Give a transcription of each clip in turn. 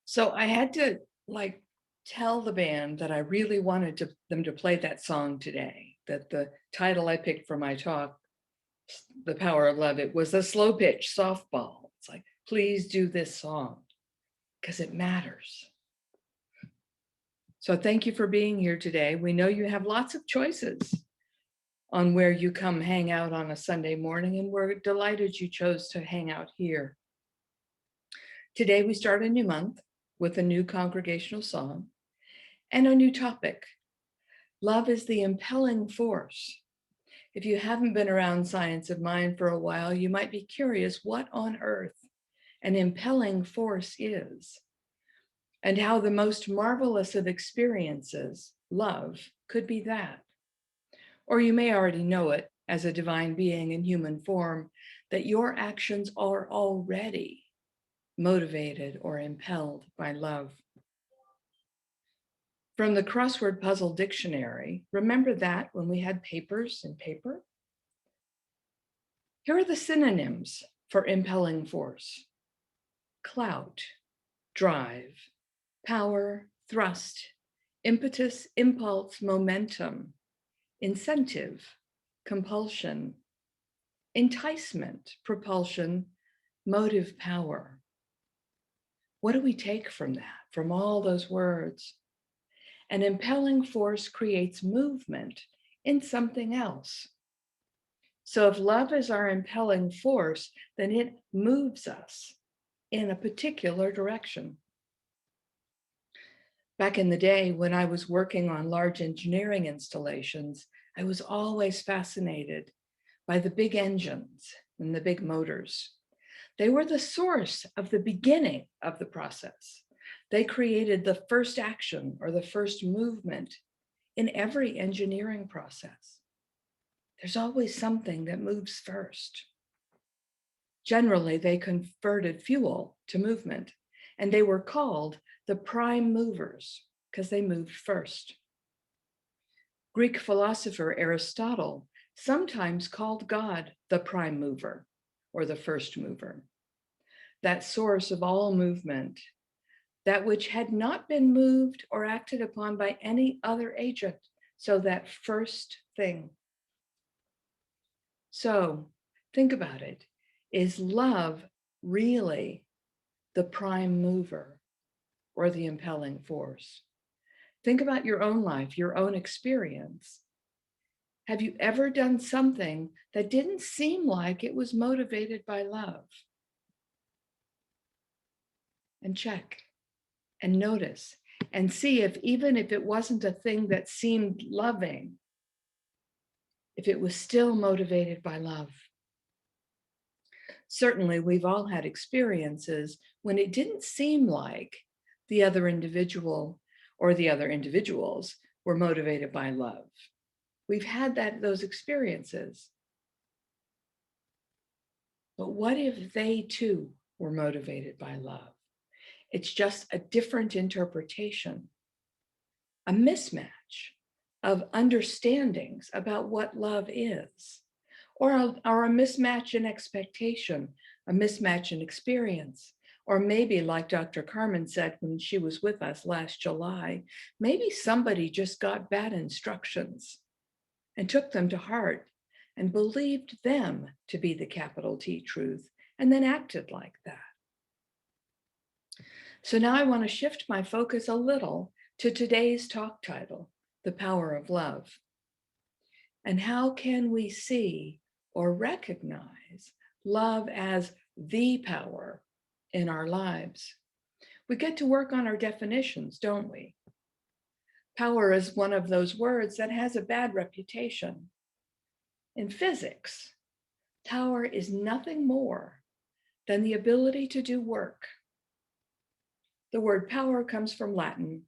So I had to like tell the band that I really wanted them to play that song today, that the title I picked for my talk, The Power of Love, it was a slow pitch softball. It's like, please do this song because it matters. So thank you for being here today. We know you have lots of choices on where you come hang out on a Sunday morning, and we're delighted you chose to hang out here. Today we start a new month with a new congregational song and a new topic. Love is the impelling force. If you haven't been around science of mind for a while, you might be curious what on earth an impelling force is, and how the most marvelous of experiences, love, could be that. Or you may already know it as a divine being in human form, that your actions are already motivated or impelled by love. From the crossword puzzle dictionary, remember that when we had papers and paper? Here are the synonyms for impelling force: clout, drive, power, thrust, impetus, impulse, momentum, incentive, compulsion, enticement, propulsion, motive power. What do we take from that, from all those words? An impelling force creates movement in something else. So if love is our impelling force, then it moves us in a particular direction. Back in the day when I was working on large engineering installations, I was always fascinated by the big engines and the big motors. They were the source of the beginning of the process. They created the first action or the first movement in every engineering process. There's always something that moves first. Generally, they converted fuel to movement, and they were called the prime movers because they moved first. Greek philosopher Aristotle sometimes called God the prime mover or the first mover, that source of all movement, that which had not been moved or acted upon by any other agent. So that first thing. So think about it. Is love really the prime mover or the impelling force? Think about your own life, your own experience. Have you ever done something that didn't seem like it was motivated by love? And check and notice and see if, even if it wasn't a thing that seemed loving, if it was still motivated by love. Certainly, we've all had experiences when it didn't seem like the other individual or the other individuals were motivated by love. We've had those experiences. But what if they too were motivated by love? It's just a different interpretation, a mismatch of understandings about what love is, or a mismatch in expectation, a mismatch in experience. Or maybe, like Dr. Carmen said when she was with us last July, maybe somebody just got bad instructions and took them to heart and believed them to be the capital T truth and then acted like that. So now I want to shift my focus a little to today's talk title, The Power of Love. And how can we see or recognize love as the power in our lives? We get to work on our definitions, don't we? Power is one of those words that has a bad reputation. In physics, power is nothing more than the ability to do work. The word power comes from Latin.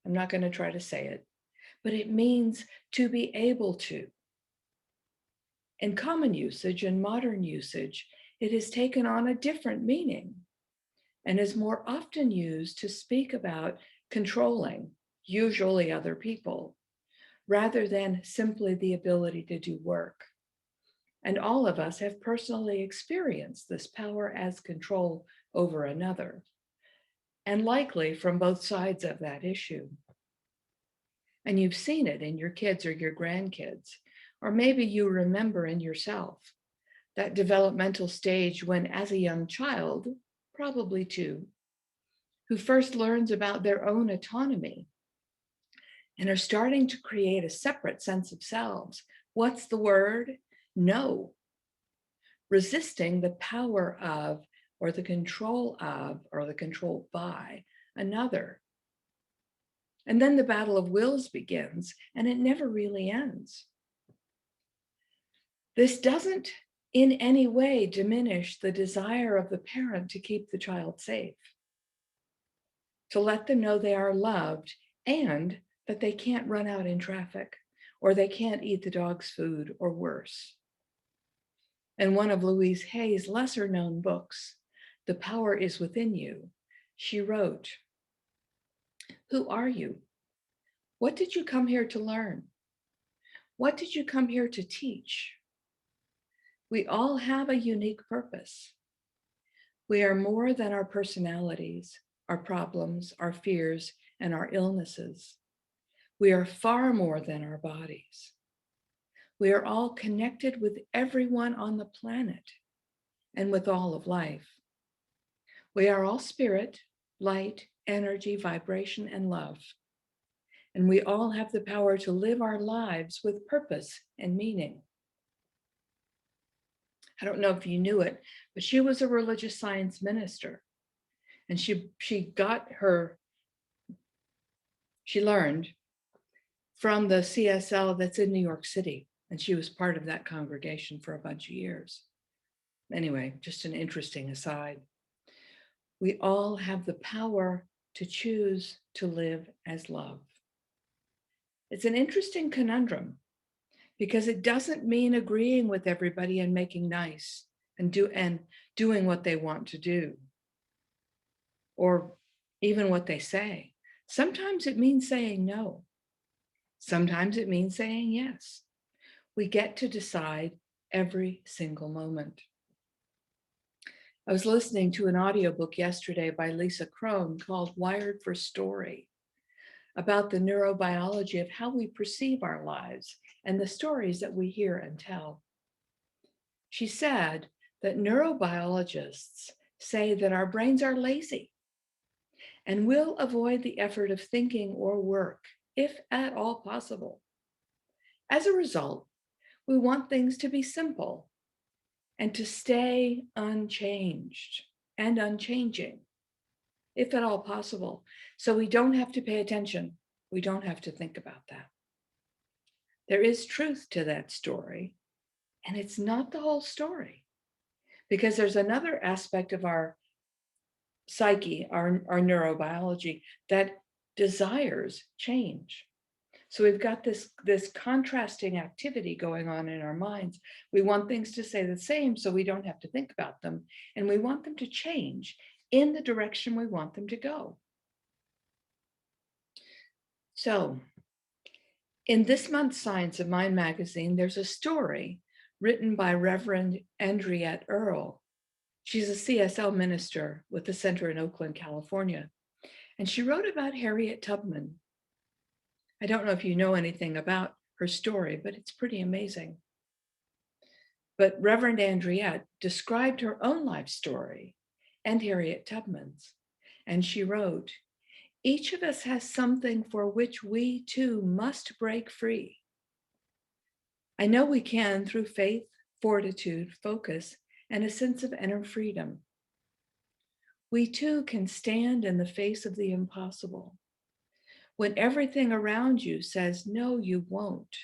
I'm not going to try to say it, but it means to be able to. In common usage and modern usage, it has taken on a different meaning and is more often used to speak about controlling, usually other people, rather than simply the ability to do work. And all of us have personally experienced this power as control over another. and likely from both sides of that issue. And you've seen it in your kids or your grandkids, or maybe you remember in yourself that developmental stage when, as a young child, probably two, who first learns about their own autonomy and are starting to create a separate sense of selves. What's the word? No. Resisting the power of, or the control of, or the control by another. And then the battle of wills begins, and it never really ends. This doesn't in any way diminish the desire of the parent to keep the child safe, to let them know they are loved and that they can't run out in traffic or they can't eat the dog's food or worse. In one of Louise Hay's lesser known books, The Power is Within You, she wrote, "Who are you? What did you come here to learn? What did you come here to teach? We all have a unique purpose. We are more than our personalities, our problems, our fears, and our illnesses. We are far more than our bodies. We are all connected with everyone on the planet and with all of life. We are all spirit, light, energy, vibration, and love. And we all have the power to live our lives with purpose and meaning." I don't know if you knew it, but she was a religious science minister. And she learned from the CSL that's in New York City. And she was part of that congregation for a bunch of years. Anyway, just an interesting aside. We all have the power to choose to live as love. It's an interesting conundrum because it doesn't mean agreeing with everybody and making nice and doing what they want to do or even what they say. Sometimes it means saying no. Sometimes it means saying yes. We get to decide every single moment. I was listening to an audiobook yesterday by Lisa Crone called Wired for Story, about the neurobiology of how we perceive our lives and the stories that we hear and tell. She said that neurobiologists say that our brains are lazy and will avoid the effort of thinking or work, if at all possible. As a result, we want things to be simple and to stay unchanged and unchanging, if at all possible. So we don't have to pay attention. We don't have to think about that. There is truth to that story, and it's not the whole story, because there's another aspect of our psyche, our neurobiology, that desires change. So we've got this contrasting activity going on in our minds. We want things to stay the same so we don't have to think about them, and we want them to change in the direction we want them to go. So in this month's Science of Mind magazine, there's a story written by Reverend Andriette Earle. She's a CSL minister with the center in Oakland, California. And she wrote about Harriet Tubman. I don't know if you know anything about her story, but it's pretty amazing. But Reverend Andriette described her own life story and Harriet Tubman's. And she wrote, "Each of us has something for which we too must break free. I know we can through faith, fortitude, focus, and a sense of inner freedom. We too can stand in the face of the impossible. When everything around you says, no, you won't,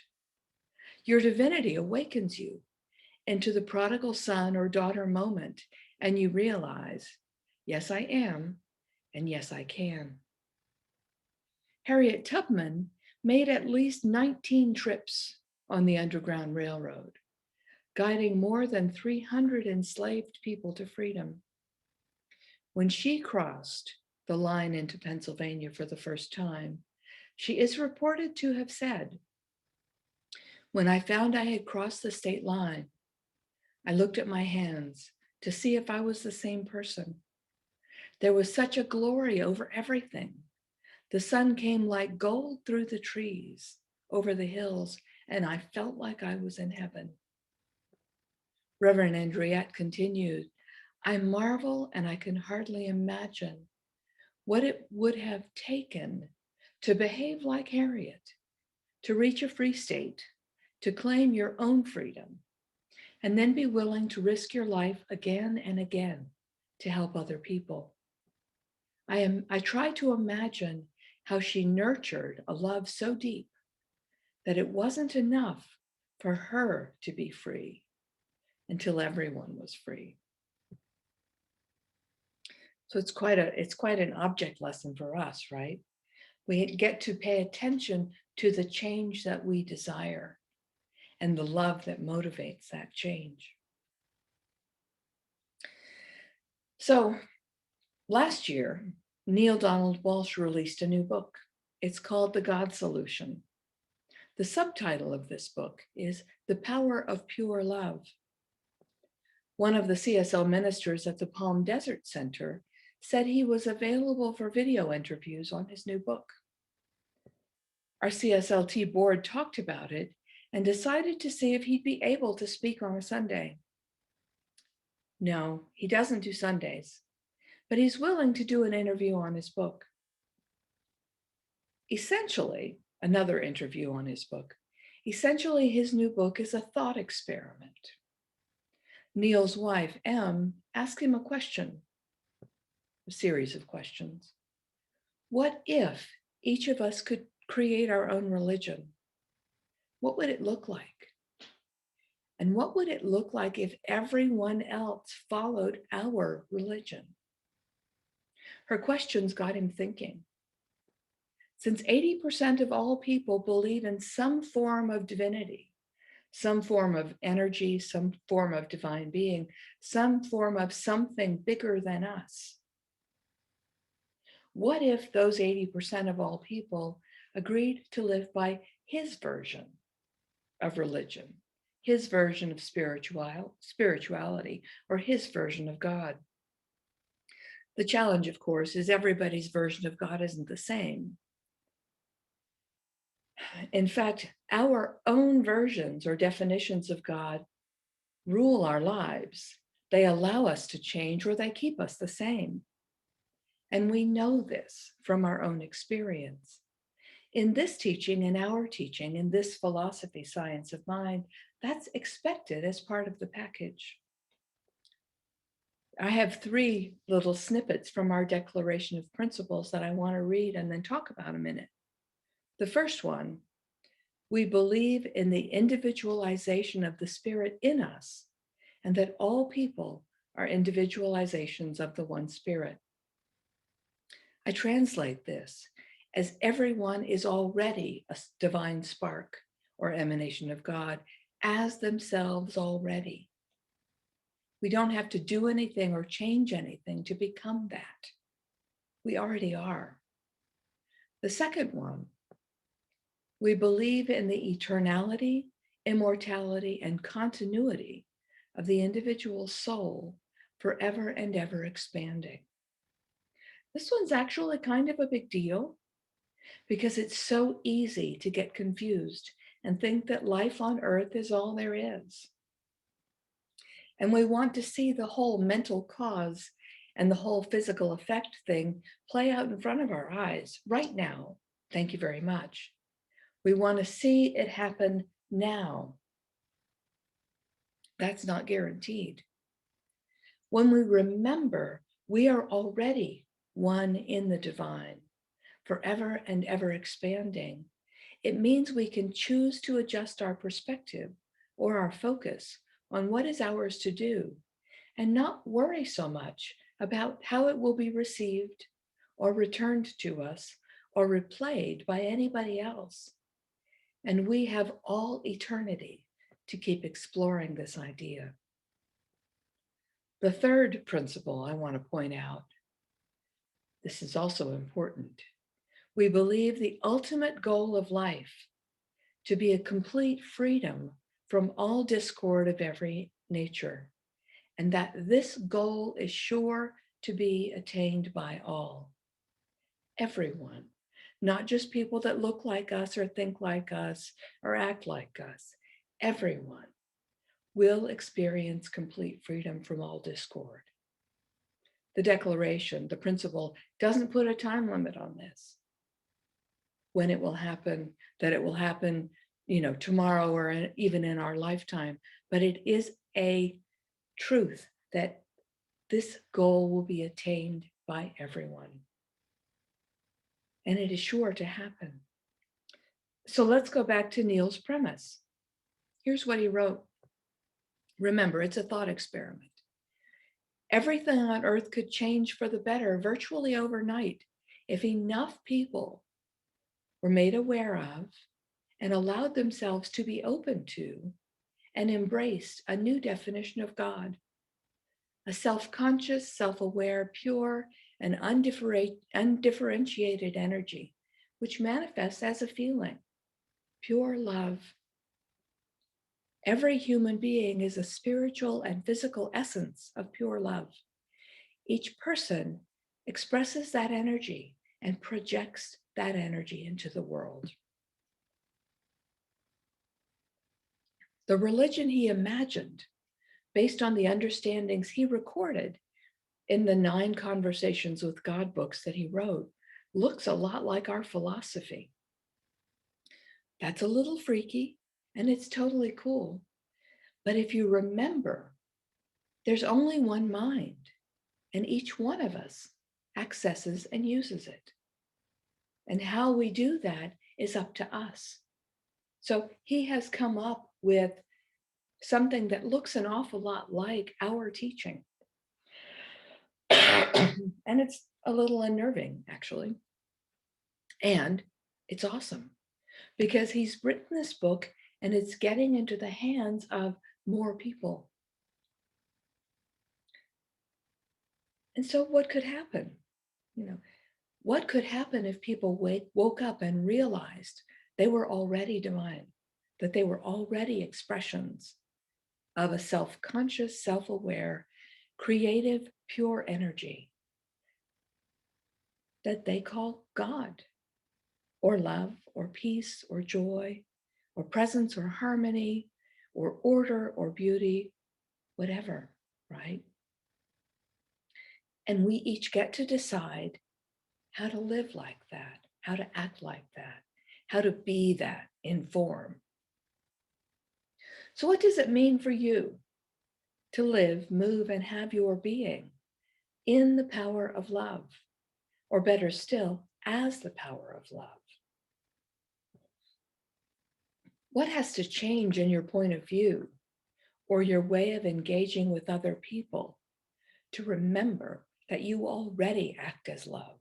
your divinity awakens you into the prodigal son or daughter moment, and you realize, yes, I am, and yes, I can." Harriet Tubman made at least 19 trips on the Underground Railroad, guiding more than 300 enslaved people to freedom. When she crossed the line into Pennsylvania for the first time, she is reported to have said, "When I found I had crossed the state line, I looked at my hands to see if I was the same person. There was such a glory over everything. The sun came like gold through the trees, over the hills, and I felt like I was in heaven. Reverend Andriette continued, I marvel and I can hardly imagine what it would have taken to behave like Harriet, to reach a free state, to claim your own freedom, and then be willing to risk your life again and again to help other people. I try to imagine how she nurtured a love so deep that it wasn't enough for her to be free until everyone was free. So it's quite an object lesson for us, right? We get to pay attention to the change that we desire and the love that motivates that change. So last year, Neil Donald Walsh released a new book. It's called The God Solution. The subtitle of this book is The Power of Pure Love. One of the CSL ministers at the Palm Desert Center said he was available for video interviews on his new book. Our CSLT board talked about it and decided to see if he'd be able to speak on a Sunday. No, he doesn't do Sundays, but he's willing to do an interview on his book. Essentially, another interview on his book. Essentially, his new book is a thought experiment. Neil's wife, Em, asked him a question, a series of questions. What if each of us could create our own religion? What would it look like? And what would it look like if everyone else followed our religion? Her questions got him thinking. Since 80% of all people believe in some form of divinity, some form of energy, some form of divine being, some form of something bigger than us, what if those 80% of all people agreed to live by his version of religion, his version of spirituality, or his version of God? The challenge, of course, is everybody's version of God isn't the same. In fact, our own versions or definitions of God rule our lives. They allow us to change or they keep us the same. And we know this from our own experience. In this teaching, in our teaching, in this philosophy, science of mind, that's expected as part of the package. I have 3 little snippets from our Declaration of Principles that I want to read and then talk about a minute. The first one, we believe in the individualization of the spirit in us and that all people are individualizations of the one spirit. I translate this as everyone is already a divine spark or emanation of God as themselves already. We don't have to do anything or change anything to become that. We already are. The second one, we believe in the eternality, immortality, and continuity of the individual soul forever and ever expanding. This one's actually kind of a big deal because it's so easy to get confused and think that life on earth is all there is. And we want to see the whole mental cause and the whole physical effect thing play out in front of our eyes right now. Thank you very much. We want to see it happen now. That's not guaranteed. When we remember we are already one in the divine, forever and ever expanding, it means we can choose to adjust our perspective or our focus on what is ours to do and not worry so much about how it will be received or returned to us or replayed by anybody else. And we have all eternity to keep exploring this idea. The third principle I want to point out, this is also important. We believe the ultimate goal of life to be a complete freedom from all discord of every nature, and that this goal is sure to be attained by all, everyone, not just people that look like us or think like us or act like us. Everyone will experience complete freedom from all discord. The declaration, the principle, doesn't put a time limit on this. When it will happen, that it will happen, tomorrow or even in our lifetime. But it is a truth that this goal will be attained by everyone. And it is sure to happen. So let's go back to Neil's premise. Here's what he wrote. Remember, it's a thought experiment. Everything on earth could change for the better virtually overnight if enough people were made aware of and allowed themselves to be open to and embraced a new definition of God, a self-conscious, self-aware, pure, and undifferentiated energy, which manifests as a feeling, pure love. Every human being is a spiritual and physical essence of pure love. Each person expresses that energy and projects that energy into the world. The religion he imagined, based on the understandings he recorded in the 9 Conversations with God books that he wrote, looks a lot like our philosophy. That's a little freaky, and it's totally cool. But if you remember, there's only one mind, and each one of us accesses and uses it. And how we do that is up to us. So he has come up with something that looks an awful lot like our teaching. And it's a little unnerving, actually. And it's awesome because he's written this book and it's getting into the hands of more people. And so what could happen? What could happen if people woke up and realized they were already divine, that they were already expressions of a self-conscious, self-aware, creative, pure energy that they call God, or love, or peace, or joy, or presence, or harmony, or order, or beauty, whatever, right? And we each get to decide how to live like that, how to act like that, how to be that in form. So what does it mean for you to live, move, and have your being in the power of love, or better still, as the power of love? What has to change in your point of view or your way of engaging with other people to remember that you already act as love,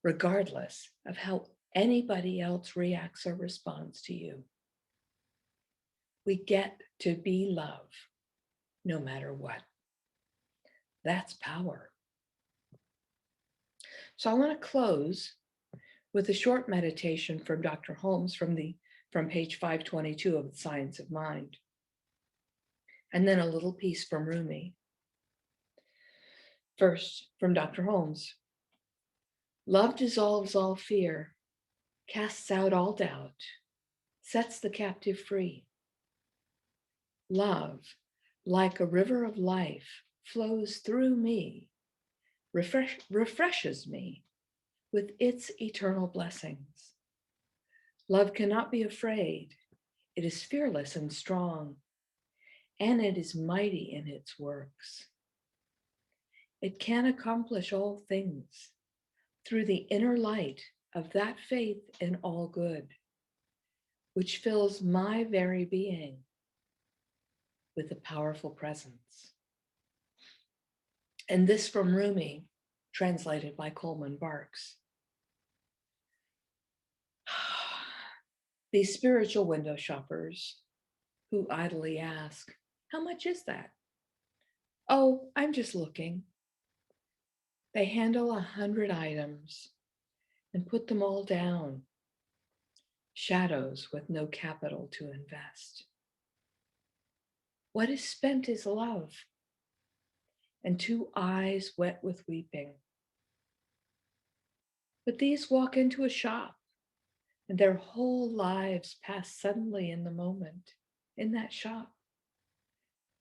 regardless of how anybody else reacts or responds to you? We get to be love no matter what. That's power. So I want to close with a short meditation from Dr. Holmes from page 522 of The Science of Mind, and then a little piece from Rumi. First, from Dr. Holmes. Love dissolves all fear, casts out all doubt, sets the captive free. Love, like a river of life, flows through me, refreshes me with its eternal blessings. Love cannot be afraid. It is fearless and strong, and it is mighty in its works. It can accomplish all things through the inner light of that faith in all good, which fills my very being with a powerful presence. And this from Rumi, translated by Coleman Barks. These spiritual window shoppers who idly ask, how much is that? Oh, I'm just looking. They handle 100 items and put them all down. Shadows with no capital to invest. What is spent is love, and 2 eyes wet with weeping. But these walk into a shop, and their whole lives pass suddenly in the moment, in that shop.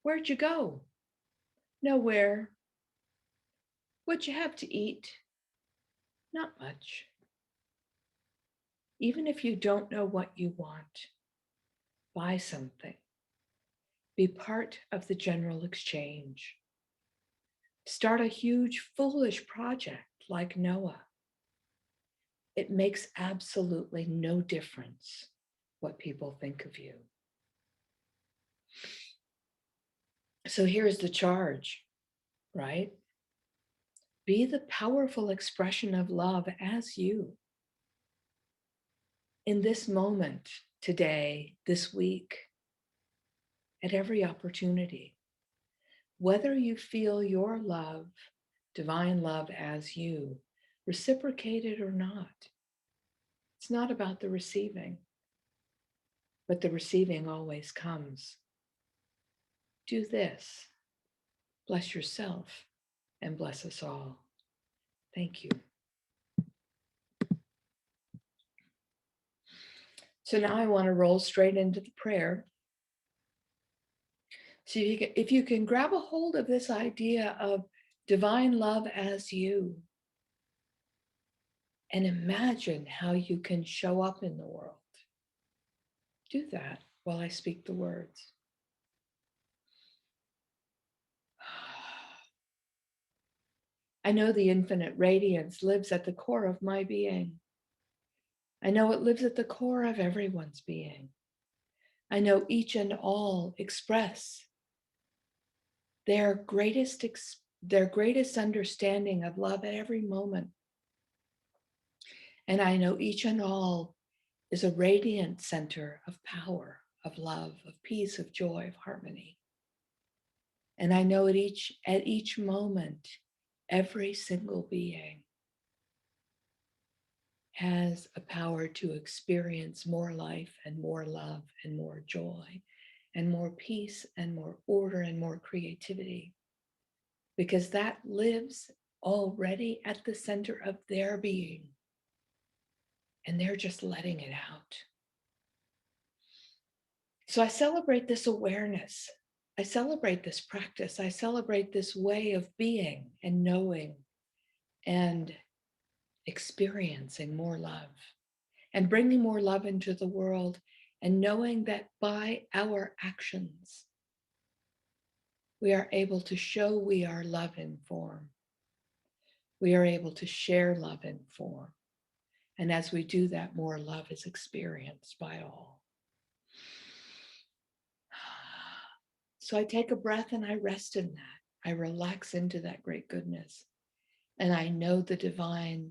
Where'd you go? Nowhere. What'd you have to eat? Not much. Even if you don't know what you want, buy something. Be part of the general exchange. Start a huge, foolish project like Noah. It makes absolutely no difference what people think of you. So here's the charge, right? Be the powerful expression of love as you. In this moment, today, this week, at every opportunity, whether you feel your love, divine love as you, reciprocated or not. It's not about the receiving, but the receiving always comes. Do this. Bless yourself and bless us all. Thank you. So now I want to roll straight into the prayer. So if you can grab a hold of this idea of divine love as you, and imagine how you can show up in the world. Do that while I speak the words. I know the infinite radiance lives at the core of my being. I know it lives at the core of everyone's being. I know each and all express their greatest understanding of love at every moment. And I know each and all is a radiant center of power, of love, of peace, of joy, of harmony. And I know at each moment, every single being has a power to experience more life and more love and more joy and more peace and more order and more creativity, because that lives already at the center of their being, and they're just letting it out. So I celebrate this awareness. I celebrate this practice. I celebrate this way of being and knowing and experiencing more love and bringing more love into the world, and knowing that by our actions, we are able to show we are love in form. We are able to share love in form. And as we do that, more love is experienced by all. So I take a breath and I rest in that. I relax into that great goodness. And I know the divine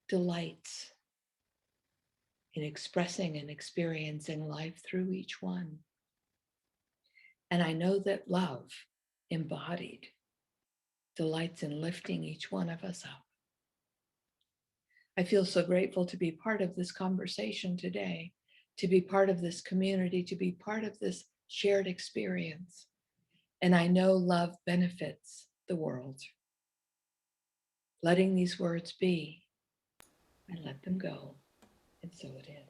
delights in expressing and experiencing life through each one. And I know that love embodied delights in lifting each one of us up. I feel so grateful to be part of this conversation today, to be part of this community, to be part of this shared experience. And I know love benefits the world. Letting these words be, I let them go, and so it is.